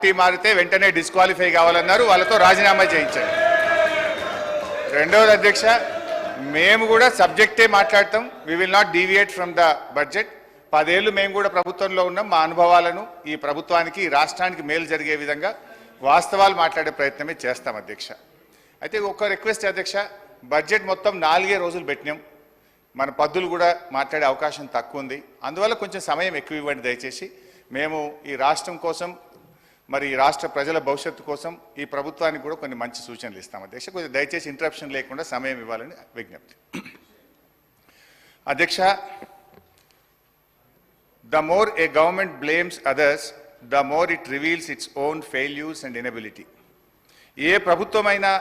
Party మారితే వెంటనే disqualify కావాలన్నారు, వాళ్ళతో రాజీనామా చేయించారు. రెండవది అధ్యక్ష, మేము కూడా సబ్జెక్టే మాట్లాడతాం. We will not deviate from the budget. 10 ఏళ్ళు మేము కూడా ప్రభుత్వంలో ఉన్నాం. మా అనుభవాలను ఈ ప్రభుత్వానికి ఈ రాష్ట్రానికి మేలు జరిగే విధంగా వాస్తవాలు మాట్లాడే ప్రయత్నమే చేస్తాం అధ్యక్ష. అయితే ఒక రిక్వెస్ట్ అధ్యక్ష, బడ్జెట్ మొత్తం 4 రోజులు పెట్టినాం. మన పద్దులు కూడా మాట్లాడే అవకాశం తక్కువ ఉంది. అందువల్ల కొంచెం సమయం ఎక్కువ ఇవ్వండి దయచేసి. మేము ఈ రాష్ట్రం కోసం, మరి ఈ రాష్ట్ర ప్రజల భవిష్యత్తు కోసం ఈ ప్రభుత్వానికి కూడా కొన్ని మంచి సూచనలు ఇస్తాం అధ్యక్ష. కొంచెం దయచేసి ఇంటరప్షన్ లేకుండా సమయం ఇవ్వాలని విజ్ఞప్తి. అధ్యక్ష, the more a government blames others, the more it reveals its own failures and inability. ఏ ప్రభుత్వమైనా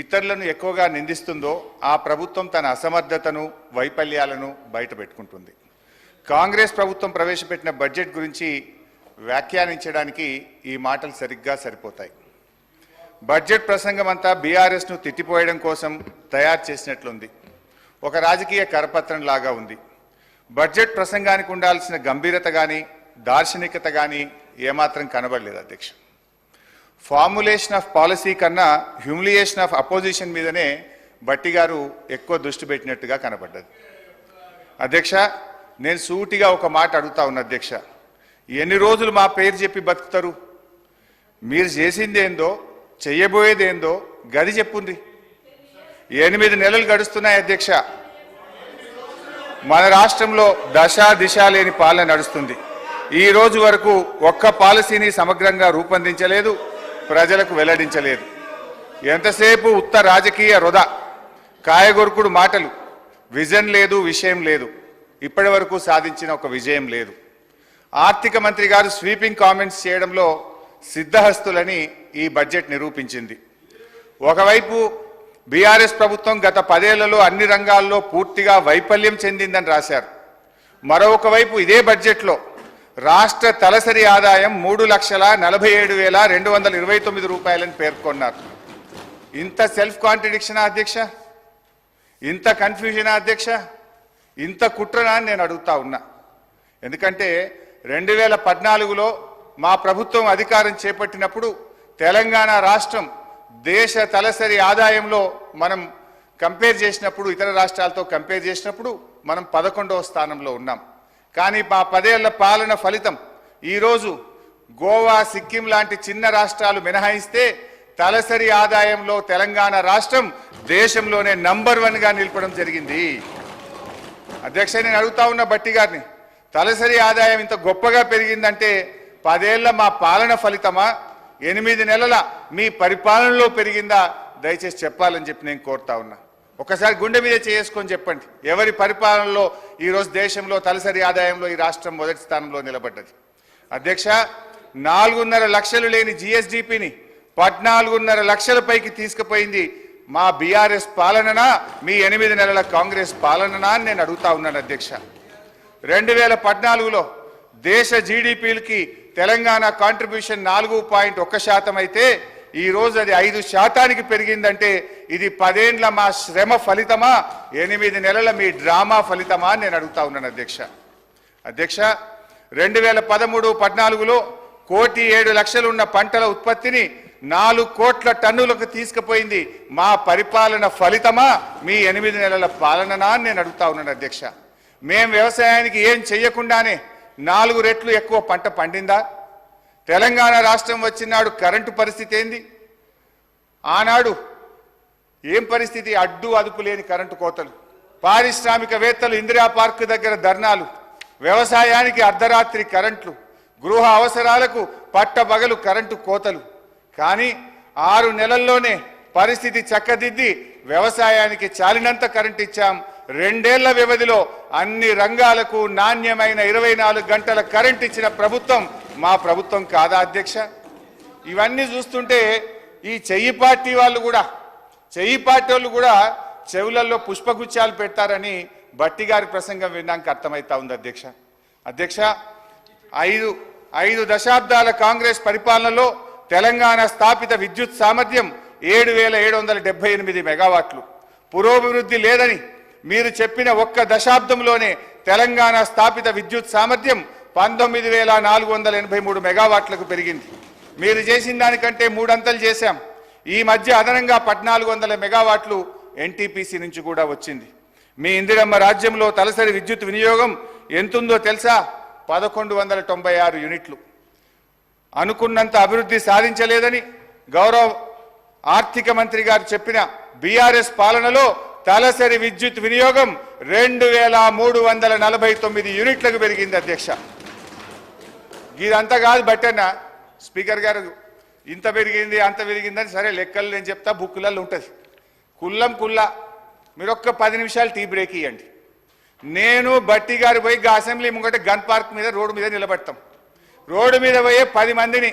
ఇతరులను ఎక్కువగా నిందిస్తుందో ఆ ప్రభుత్వం తన అసమర్థతను, వైఫల్యాలను బయట పెట్టుకుంటుంది. కాంగ్రెస్ ప్రభుత్వం ప్రవేశపెట్టిన బడ్జెట్ గురించి వ్యాఖ్యానించడానికి ఈ మాటలు సరిగ్గా సరిపోతాయి. బడ్జెట్ ప్రసంగం అంతా బీఆర్ఎస్ను తిట్టిపోయడం కోసం తయారు చేసినట్లుంది. ఒక రాజకీయ కరపత్రం లాగా ఉంది. బడ్జెట్ ప్రసంగానికి ఉండాల్సిన గంభీరత కానీ దార్శనికత కానీ ఏమాత్రం కనబడలేదు అధ్యక్ష. ఫార్ములేషన్ ఆఫ్ పాలసీ కన్నా హ్యూమిలియేషన్ ఆఫ్ అపోజిషన్ మీదనే భట్టి గారు ఎక్కువ దృష్టి పెట్టినట్టుగా కనబడ్డది. అధ్యక్ష, నేను సూటిగా ఒక మాట అడుగుతా ఉన్నా అధ్యక్ష, ఎన్ని రోజులు మా పేరు చెప్పి బతుకుతారు? మీరు చేసిందేందో, చెయ్యబోయేదేందో గది చెప్పుంది. 8 నెలలు గడుస్తున్నాయి అధ్యక్ష. మన రాష్ట్రంలో దశ దిశ లేని పాలన నడుస్తుంది. ఈ రోజు వరకు ఒక్క పాలసీని సమగ్రంగా రూపొందించలేదు, ప్రజలకు వెల్లడించలేదు. ఎంతసేపు ఉత్త రాజకీయ వృధా, కాయగొరుకుడు మాటలు, విజన్ లేదు, విషయం లేదు. ఇప్పటి వరకు సాధించిన ఒక విజయం లేదు. ఆర్థిక మంత్రి గారు స్వీపింగ్ కామెంట్స్ చేయడంలో సిద్ధహస్తులని ఈ బడ్జెట్ నిరూపించింది. ఒకవైపు బీఆర్ఎస్ ప్రభుత్వం గత 10 ఏళ్లలో అన్ని రంగాల్లో పూర్తిగా వైఫల్యం చెందిందని రాశారు. మరొక వైపు ఇదే బడ్జెట్లో రాష్ట్ర తలసరి ఆదాయం 3,47,229 రూపాయలని పేర్కొన్నారు. ఇంత సెల్ఫ్ కాంట్రడిక్షనా అధ్యక్ష? ఇంత కన్ఫ్యూజనా అధ్యక్ష? ఇంత కుట్రనా అని నేను అడుగుతా ఉన్నా. ఎందుకంటే 2014లో మా ప్రభుత్వం అధికారం చేపట్టినప్పుడు తెలంగాణ రాష్ట్రం దేశ తలసరి ఆదాయంలో మనం కంపేర్ చేసినప్పుడు, ఇతర రాష్ట్రాలతో కంపేర్ చేసినప్పుడు మనం 11వ స్థానంలో ఉన్నాం. కానీ మా 10 ఏళ్ల పాలన ఫలితం ఈరోజు గోవా, సిక్కిం లాంటి చిన్న రాష్ట్రాలు మినహాయిస్తే తలసరి ఆదాయంలో తెలంగాణ రాష్ట్రం దేశంలోనే నంబర్ 1గా నిలపడం జరిగింది. అధ్యక్ష, నేను అడుగుతా ఉన్న భట్టి గారిని, తలసరి ఆదాయం ఇంత గొప్పగా పెరిగిందంటే 10 ఏళ్ల మా పాలన ఫలితమా, 8 నెలల మీ పరిపాలనలో పెరిగిందా? దయచేసి చెప్పాలని చెప్పి నేను కోరుతా ఉన్నా. ఒకసారి గుండె మీద చేసుకొని చెప్పండి, ఎవరి పరిపాలనలో ఈరోజు దేశంలో తలసరి ఆదాయంలో ఈ రాష్ట్రం మొదటి స్థానంలో నిలబడ్డది? అధ్యక్ష, 4.5 లక్షలు లేని జిఎస్డిపిని 14.5 లక్షల పైకి తీసుకుపోయింది మా బీఆర్ఎస్ పాలననా, మీ 8 నెలల కాంగ్రెస్ పాలననా అని నేను అడుగుతా ఉన్నాను అధ్యక్ష. 2014లో దేశ జీడిపికి తెలంగాణ కాంట్రిబ్యూషన్ 4.1% అయితే ఈరోజు అది 5% పెరిగిందంటే ఇది 10 ఏళ్ల మా శ్రమ ఫలితమా, 8 నెలల మీ డ్రామా ఫలితమా అని నేను అడుగుతా ఉన్నాను అధ్యక్ష. అధ్యక్ష, 2013-14లో 1,07,00,000 ఉన్న పంటల ఉత్పత్తిని 4 కోట్ల టన్నులకు తీసుకుపోయింది మా పరిపాలన ఫలితమా, మీ 8 నెలల పాలననా అని నేను అడుగుతా ఉన్నాను అధ్యక్ష. మేం వ్యవసాయానికి ఏం చెయ్యకుండానే 4 రెట్లు ఎక్కువ పంట పండిందా? తెలంగాణ రాష్ట్రం వచ్చినాడు కరెంటు పరిస్థితి ఏంది? ఆనాడు ఏం పరిస్థితి? అడ్డు అదుపు లేని కరెంటు కోతలు, పారిశ్రామికవేత్తలు ఇందిరా పార్క్ దగ్గర ధర్నాలు, వ్యవసాయానికి అర్ధరాత్రి కరెంట్లు, గృహ అవసరాలకు పట్టబగలు కరెంటు కోతలు. కానీ 6 నెలల్లోనే పరిస్థితి చక్కదిద్ది వ్యవసాయానికి చాలినంత కరెంటు ఇచ్చాం. 2 ఏళ్ల వ్యవధిలో అన్ని రంగాలకు నాణ్యమైన 24 గంటల కరెంట్ ఇచ్చిన ప్రభుత్వం మా ప్రభుత్వం కాదా అధ్యక్ష? ఇవన్నీ చూస్తుంటే ఈ చెయ్యి పార్టీ వాళ్ళు కూడా చెవులలో పుష్పగుచ్చాలు పెడతారని భట్టి గారి ప్రసంగం విన్నాక అర్థమవుతా ఉంది అధ్యక్ష. అధ్యక్ష, 5 దశాబ్దాల కాంగ్రెస్ పరిపాలనలో తెలంగాణ స్థాపిత విద్యుత్ సామర్థ్యం 7,778 మెగావాట్లు. పురోభివృద్ధి లేదని మీరు చెప్పిన ఒక్క దశాబ్దంలోనే తెలంగాణ స్థాపిత విద్యుత్ సామర్థ్యం 19,483 మెగావాట్లకు పెరిగింది. మీరు చేసిన దానికంటే మూడంతలు చేశాం. ఈ మధ్య అదనంగా 1400 మెగావాట్లు ఎన్టీపీసీ నుంచి కూడా వచ్చింది. మీ ఇందిరమ్మ రాజ్యంలో తలసరి విద్యుత్ వినియోగం ఎంతుందో తెలుసా? 1196 యూనిట్లు. అనుకున్నంత అభివృద్ధి సాధించలేదని గౌరవ ఆర్థిక మంత్రి గారు చెప్పిన బీఆర్ఎస్ పాలనలో తలసరి విద్యుత్ వినియోగం 2349 యూనిట్లకు పెరిగింది అధ్యక్ష. ఇదంతా కాదు బట్టన్న స్పీకర్ గారు, ఇంత పెరిగింది అంత పెరిగిందని సరే లెక్కలు నేను చెప్తా, బుక్కులలో ఉంటుంది. కుల్లా మీరు ఒక్క 10 నిమిషాలు టీ బ్రేక్ ఇవ్వండి. నేను బట్టి గారు పోయి అసెంబ్లీ ముంగట గన్ పార్క్ మీద రోడ్డు మీద నిలబడతాం. రోడ్డు మీద పోయే 10 మందిని